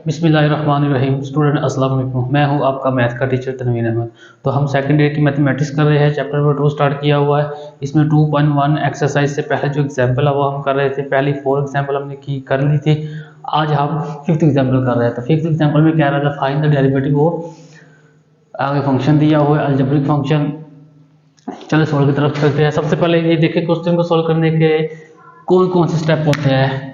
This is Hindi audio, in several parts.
बिस्मिल्लाहिर्रहमानिर्रहीम। स्टूडेंट अस्सलाम वालेकुम। मैं हूं आपका मैथ का टीचर तनवीर अहमद। तो हम सेकंड ईयर की मैथमेटिक्स कर रहे हैं, चैप्टर नंबर 2 स्टार्ट किया हुआ है। इसमें 2.1 एक्सरसाइज से पहले जो एग्जांपल है वो हम कर रहे थे। पहली 4 एग्जांपल हमने की कर ली थी। आज हम 5th एग्जांपल कर रहे हैं। तो 5th एग्जांपल में क्या रहा था, फाइंड द डेरिवेटिव। वो आगे फंक्शन दिया हुआ है, अलजेब्रिक फंक्शन। चलो सॉल्व की तरफ चलते हैं। सबसे पहले ये देखिए, क्वेश्चन को सॉल्व करने के कौन कौन से स्टेप होते हैं।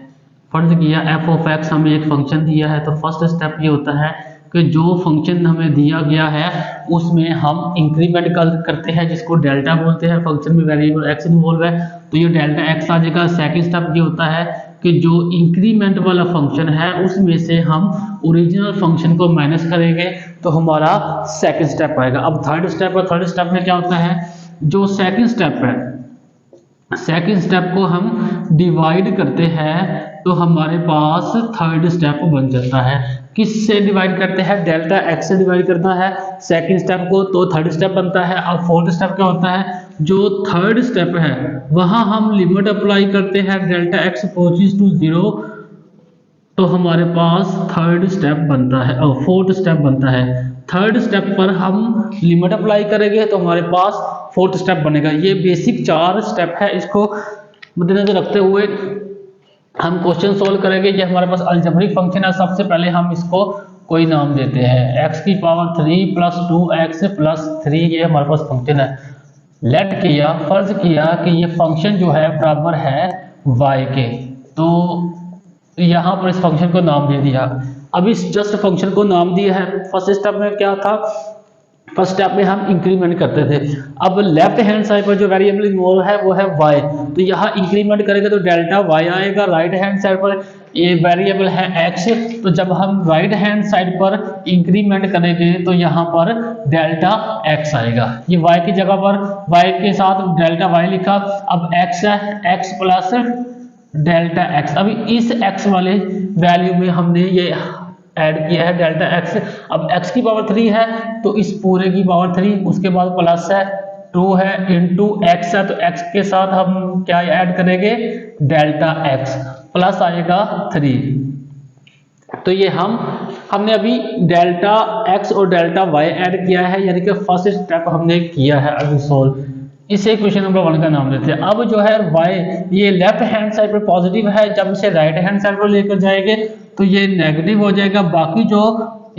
फर्ज किया एफ ऑफ एक्स, हमें एक फंक्शन दिया है। तो फर्स्ट स्टेप ये होता है कि जो फंक्शन हमें दिया गया है उसमें हम इंक्रीमेंट करते हैं, जिसको डेल्टा बोलते हैं। फंक्शन में वेरिएबल एक्स इन्वॉल्व है तो ये डेल्टा एक्स आ जाएगा। सेकंड स्टेप ये होता है कि जो इंक्रीमेंट वाला फंक्शन है उसमें से हम ओरिजिनल फंक्शन को माइनस करेंगे तो हमारा सेकंड स्टेप आएगा। अब थर्ड स्टेप है। थर्ड स्टेप में क्या होता है, जो सेकंड स्टेप है, सेकंड स्टेप को हम डिवाइड करते हैं तो हमारे पास थर्ड स्टेप बन जाता है। किससे डिवाइड करते हैं, डेल्टा एक्स से डिवाइड करना है सेकंड स्टेप को, तो थर्ड स्टेप बनता है। अब फोर्थ स्टेप क्या होता है, जो थर्ड स्टेप है वहां हम लिमिट अप्लाई करते हैं, डेल्टा एक्स अप्रोचेस टू 0 तो हमारे पास थर्ड स्टेप बनता है और फोर्थ स्टेप बनता है। थर्ड स्टेप पर हम लिमिट अप्लाई करेंगे तो हमारे पास फोर्थ स्टेप बनेगा। ये बेसिक 4 स्टेप है, इसको मद्देनजर रखते हुए हम क्वेश्चन सोल्व करेंगे। ये हमारे पास अलजेब्रिक फंक्शन है। सबसे पहले हम इसको कोई नाम देते हैं, x की पावर 3 + 2x + 3, ये हमारे पास फंक्शन है। लेट किया, फर्ज किया कि ये फंक्शन जो है बराबर है y के, तो यहाँ पर इस फंक्शन को नाम दे दिया। अब इस जस्ट फंक्शन को नाम दिया है। फर्स्ट स्टेप में क्या था, फर्स्ट स्टेप में हम इंक्रीमेंट करते थे। अब लेफ्ट हैंड साइड पर जो वेरिएबल इन्वॉल्व है वो है y, तो यहाँ इंक्रीमेंट करेंगे तो डेल्टा y आएगा। राइट हैंड साइड पर ये वेरिएबल है x, तो जब हम राइट हैंड साइड पर इंक्रीमेंट करेंगे तो यहाँ पर डेल्टा x आएगा। ये y की जगह पर y के साथ डेल्टा y लिखा। अब x है, x + डेल्टा x। अभी इस x वाले वैल्यू में हमने ये ऐड किया है डेल्टा x। अब x की पावर 3 है तो इस पूरे की पावर 3, उसके बाद प्लस है 2 है इंटू x है, तो x के साथ हम क्या ऐड करेंगे, डेल्टा x, प्लस आएगा 3। तो ये हमने अभी डेल्टा x और डेल्टा y ऐड किया है, यानी कि फर्स्ट स्टेप हमने किया है अभी सोल्व। इसे क्वेश्चन नंबर 1 का नाम देते हैं। अब जो है y ये लेफ्ट हैंड साइड पर पॉजिटिव है, जब इसे राइट हैंड साइड पर लेकर जाएंगे तो ये नेगेटिव हो जाएगा। बाकी जो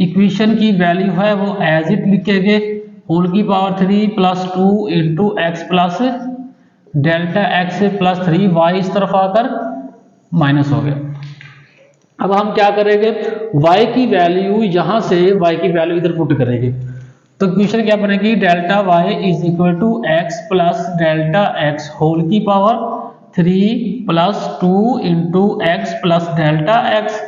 इक्वेशन की वैल्यू है वो एज इट लिखेंगे, होल की power 3 + 2 into x plus delta x + 3, y इस तरफ आकर माइनस हो गया। अब हम क्या करेंगे, y की वैल्यू यहां से y की वैल्यू इधर पुट करेंगे तो इक्वेशन क्या बनेगी, delta y = x + delta x whole की power 3 + 2 into x plus delta x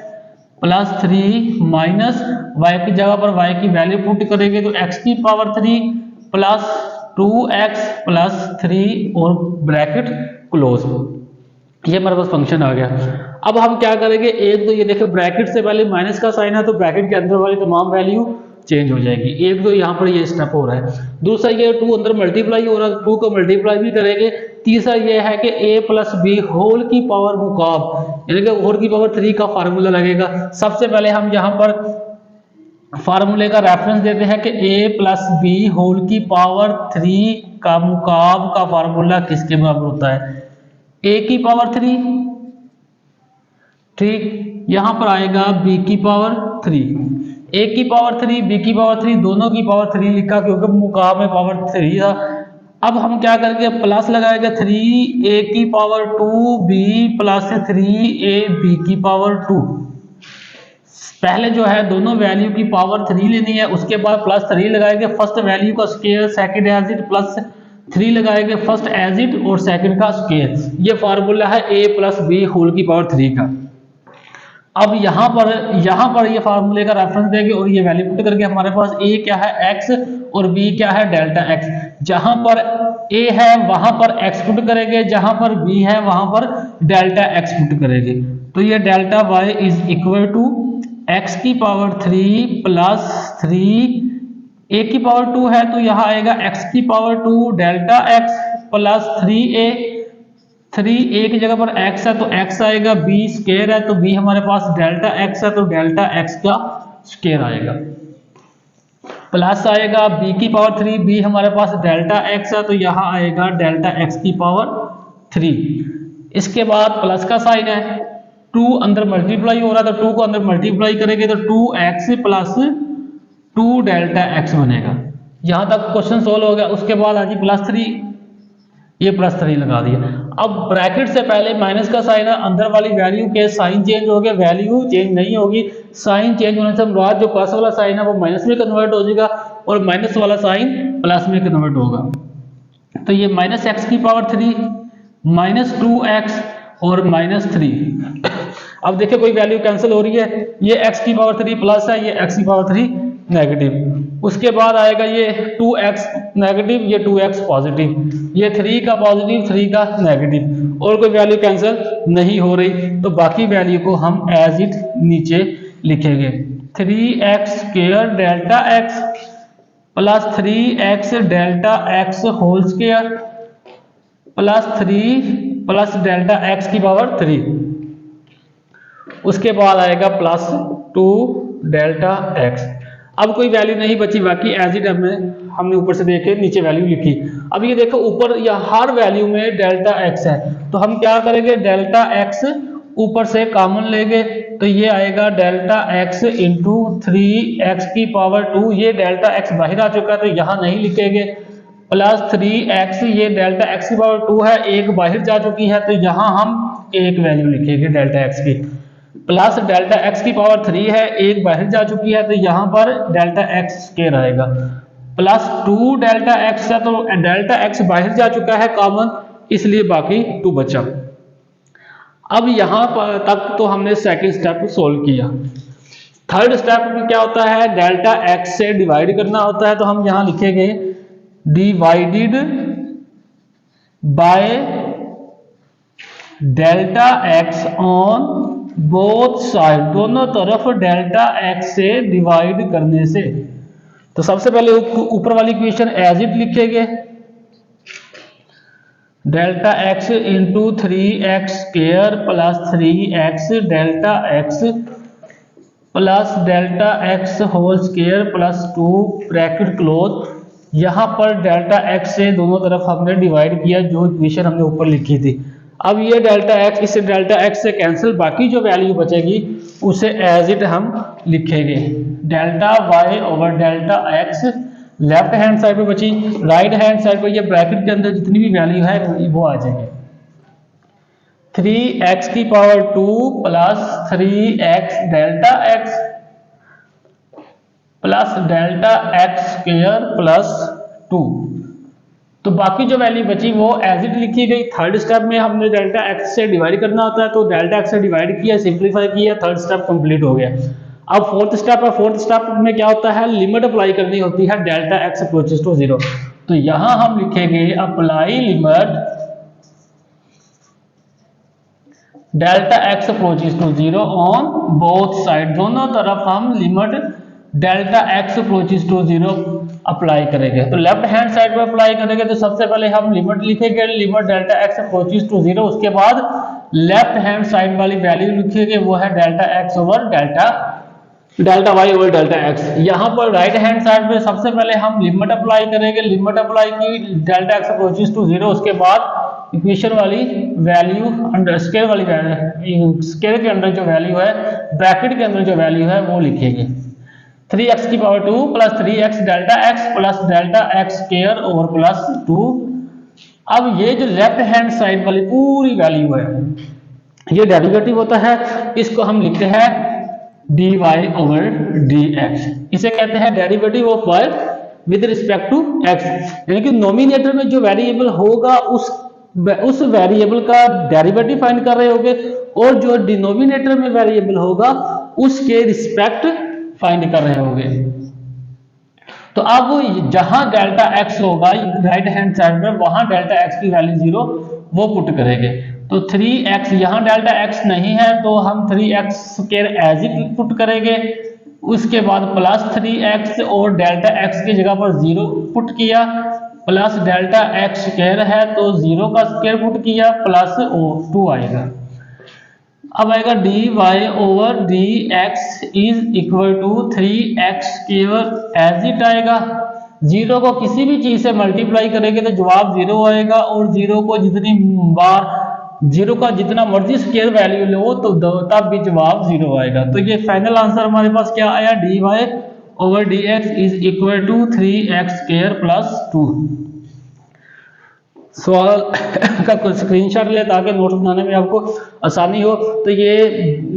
+ 3 minus y की जगह पर y की वैल्यू पुट करेंगे तो x की पावर 3 + 2x + 3 और ब्रैकेट क्लोज। ये हमारे पास फंक्शन आ गया। अब हम क्या करेंगे, एक तो ये देखो ब्रैकेट से पहले माइनस का साइन है तो ब्रैकेट के अंदर वाली तमाम वैल्यू चेंज हो जाएगी। एक तो यहाँ पर ये स्टेप हो रहा है। दूसरा ये 2 अंदर मल्टीप्लाई हो रहा है, 2 को मल्टीप्लाई भी करेंगे। तीसरा ये है कि a + b होल की पावर मुकाब, यानी कि होल की पावर 3 का फार्मूला लगेगा। सबसे पहले हम यहाँ पर फार्मूले का रेफरेंस देते हैं कि a + b होल की पावर 3 का मुकाब का फार्मूला किसके बराबर होता है, a की पावर 3, ठीक। यहां पर आएगा b की पावर 3, a की पावर 3 b की पावर 3, दोनों की पावर 3 लिखा क्योंकि मुकाब में पावर 3 था। अब हम क्या करेंगे, प्लस लगाएंगे 3a की पावर 2 b + 3a b की पावर 2। पहले जो है दोनों वैल्यू की पावर 3 लेनी है, उसके बाद +3 लगाएंगे। फर्स्ट वैल्यू का स्केयर, सेकंड एज इट, +3 लगाएंगे फर्स्ट एज इट और सेकंड का स्केयर। ये फार्मूला है a + b होल की पावर 3 का। अब यहाँ पर ये फार्मूले का रेफरेंस देंगे और ये वैल्यू पुट करके हमारे पास a क्या है x और b क्या है डेल्टा x। जहां पर a है वहां पर x पुट करेंगे, जहां पर b है वहां पर डेल्टा x पुट करेंगे। तो ये डेल्टा y = x की पावर 3 + 3, a की पावर 2 है तो यहाँ आएगा x की power 2 delta x + 3a 3 a की जगह पर x है तो x आएगा, b स्क्वायर है तो b हमारे पास डेल्टा x है तो डेल्टा x का स्क्वायर आएगा, प्लस आएगा b की पावर 3, b हमारे पास डेल्टा x है तो यहाँ आएगा डेल्टा x की पावर 3। इसके बाद प्लस का साइन है, 2 अंदर मल्टीप्लाई हो रहा है तो 2 को अंदर मल्टीप्लाई करेंगे तो 2x प्लस 2 डेल्टा x बनेगा। यहाँ तक क्वेश्चन सोल्व हो गया। उसके बाद आ जी +3, ये +3 लगा दिया। अब ब्रैकेट से पहले माइनस का साइन है, अंदर वाली वैल्यू के साइन चेंज हो गया, वैल्यू चेंज नहीं होगी। साइन चेंज होने से मुराद जो प्लस वाला साइन है वो माइनस में कन्वर्ट हो जाएगा और माइनस वाला साइन प्लस में कन्वर्ट होगा। तो ये -x की पावर 3 -2x और -3। अब देखिए कोई वैल्यू कैंसिल हो रही है, ये x की पावर 3 प्लस है, ये x की पावर 3 नेगेटिव। उसके बाद आएगा ये 2x नेगेटिव, ये 2x पॉजिटिव, ये 3 का पॉजिटिव 3 का नेगेटिव, और कोई वैल्यू कैंसिल नहीं हो रही तो बाकी वैल्यू को हम एज इट नीचे लिखेंगे। 3x square delta x plus 3x delta x whole square plus 3 plus delta x की पावर 3। उसके बाद आएगा +2 डेल्टा x। अब कोई वैल्यू नहीं बची, बाकी एज इट हमने ऊपर से देखे नीचे वैल्यू लिखी। अब ये देखो ऊपर या हर वैल्यू में डेल्टा x है तो हम क्या करेंगे, डेल्टा x ऊपर से कॉमन लेंगे तो ये आएगा डेल्टा x इंटू 3x की पावर 2। ये डेल्टा x बाहर आ चुका है तो यहाँ नहीं लिखेंगे, प्लस 3x, ये डेल्टा x की पावर 2 है, एक बाहर जा चुकी है तो यहाँ हम एक वैल्यू लिखेंगे डेल्टा x की, प्लस डेल्टा x की पावर 3 है, एक बाहर जा चुकी है तो यहाँ पर डेल्टा x स्क्वायर आएगा, प्लस 2 डेल्टा x है तो डेल्टा x बाहर जा चुका है कॉमन, इसलिए बाकी 2 बचा। अब यहाँ पर तक तो हमने सेकंड स्टेप सोल्व किया। थर्ड स्टेप में क्या होता है, डेल्टा x से डिवाइड करना होता है तो हम यहाँ लिखेंगे divided by delta x on both side, दोनों तरफ डेल्टा x से डिवाइड करने से। तो सबसे पहले ऊपर वाली इक्वेशन एज इट लिखेंगे, delta x into 3x square plus 3x delta x plus delta x whole square plus 2 bracket close. यहाँ पर डेल्टा x से दोनों तरफ हमने डिवाइड किया जो इक्वेशन हमने ऊपर लिखी थी। अब ये डेल्टा x इसे डेल्टा x से कैंसिल, बाकी जो वैल्यू बचेगी उसे एज इट हम लिखेंगे, delta y over delta x left hand side पे बची, राइट हैंड साइड पे ये ब्रैकेट के अंदर जितनी भी वैल्यू है वो आ जाएगी। 3x की power 2 plus 3x delta x plus delta x square plus 2। तो बाकी जो वैल्यू बची वो एज इट लिखी गई। थर्ड स्टेप में हमने डेल्टा x से डिवाइड करना होता है तो डेल्टा x से डिवाइड किया, सिंपलीफाई किया, थर्ड स्टेप कंप्लीट हो गया। अब फोर्थ स्टेप है, फोर्थ स्टेप में क्या होता है, लिमिट अप्लाई करनी होती है डेल्टा x अप्रोचेस टू 0। तो यहां हम लिखेंगे apply limit delta x approaches to 0 on both side, दोनों तरफ हम limit delta x approaches to 0 apply करेंगे। तो लेफ्ट हैंड साइड पर अप्लाई करेंगे तो सबसे पहले हम लिमिट लिखेंगे, limit delta x approaches to 0। उसके बाद लेफ्ट हैंड साइड वाली वैल्यू लिखेंगे, वो है delta x over delta y over delta x। यहाँ पर राइट हैंड साइड पे सबसे पहले हम लिमिट अप्लाई करेंगे, लिमिट अप्लाई की डेल्टा x अप्रोचेस टू 0। उसके बाद इक्वेशन वाली वैल्यू अंडर स्क्वायर वाली वैल्यू, स्क्वायर के अंदर जो वैल्यू है, ब्रैकेट के अंदर जो वैल्यू है वो लिखेंगे, 3x की power 2 plus 3x delta x plus delta x square over plus 2। अब ये जो लेफ्ट हैंड साइड वाली पूरी वैल्यू है ये डेरिवेटिव होता है, इसको हम लिखते हैं dy ओवर dx। इसे कहते हैं derivative of y with respect to x, यानी कि नोमिनेटर में जो वेरिएबल होगा उस वेरिएबल का डेरिवेटिव फाइंड कर रहे होगे और जो डिनोमिनेटर में वेरिएबल होगा उसके रिस्पेक्ट फाइंड कर रहे होंगे। तो अब जहां डेल्टा x होगा राइट हैंड साइड में, वहां डेल्टा x की वैल्यू 0 वो पुट करेंगे। तो 3x, यहाँ डेल्टा x नहीं है तो हम 3x square as it put करेंगे। उसके बाद प्लस 3x और डेल्टा x की जगह पर 0 पुट किया, प्लस डेल्टा एक्स स्क्वायर है तो 0 का स्क्वायर पुट किया प्लस 2 आएगा। अब आएगा d y over d x is equal to 3x square as it आएगा। 0 को किसी भी चीज से मल्टीप्लाई करेंगे तो जवाब 0 आएगा, और 0 को जितनी बार 0 का जितना मर्जी स्क्वायर वैल्यू लो तो तब भी जवाब 0 आएगा। तो ये फाइनल आंसर हमारे पास क्या आया, d y over d x is equal to 3x square plus 2। सवाल का कुछ स्क्रीनशॉट ले ताकि नोट्स बनाने में आपको आसानी हो। तो ये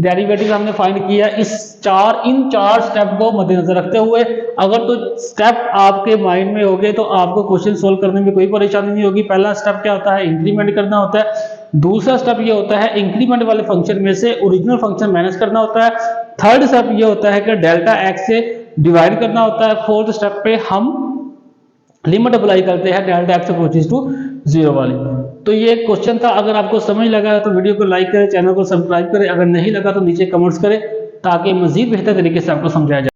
डेरिवेटिव हमने फाइंड किया इन चार स्टेप को मद्देनजर रखते हुए। अगर तो स्टेप आपके माइंड में हो गए तो आपको क्वेश्चन सोल्व करने में कोई परेशानी नहीं होगी। पहला स्टेप क्या होता है, इंक्रीमेंट करना होता है। दूसरा स्टेप ये होता है इंक्रीमेंट वाले फंक्शन में से ओरिजिनल फंक्शन माइनस करना होता है। थर्ड स्टेप ये होता है कि डेल्टा एक्स से डिवाइड करना होता है। फोर्थ स्टेप पे हम लिमिट अप्लाई करते हैं डेल्टा एक्स अप्रोचेस टू 0 वाली। तो ये क्वेश्चन था। अगर आपको समझ लगा तो वीडियो को लाइक करें, चैनल को सब्सक्राइब करें। अगर नहीं लगा तो नीचे कमेंट्स करें ताकि मजीद बेहतर तरीके से आपको समझाया जाए।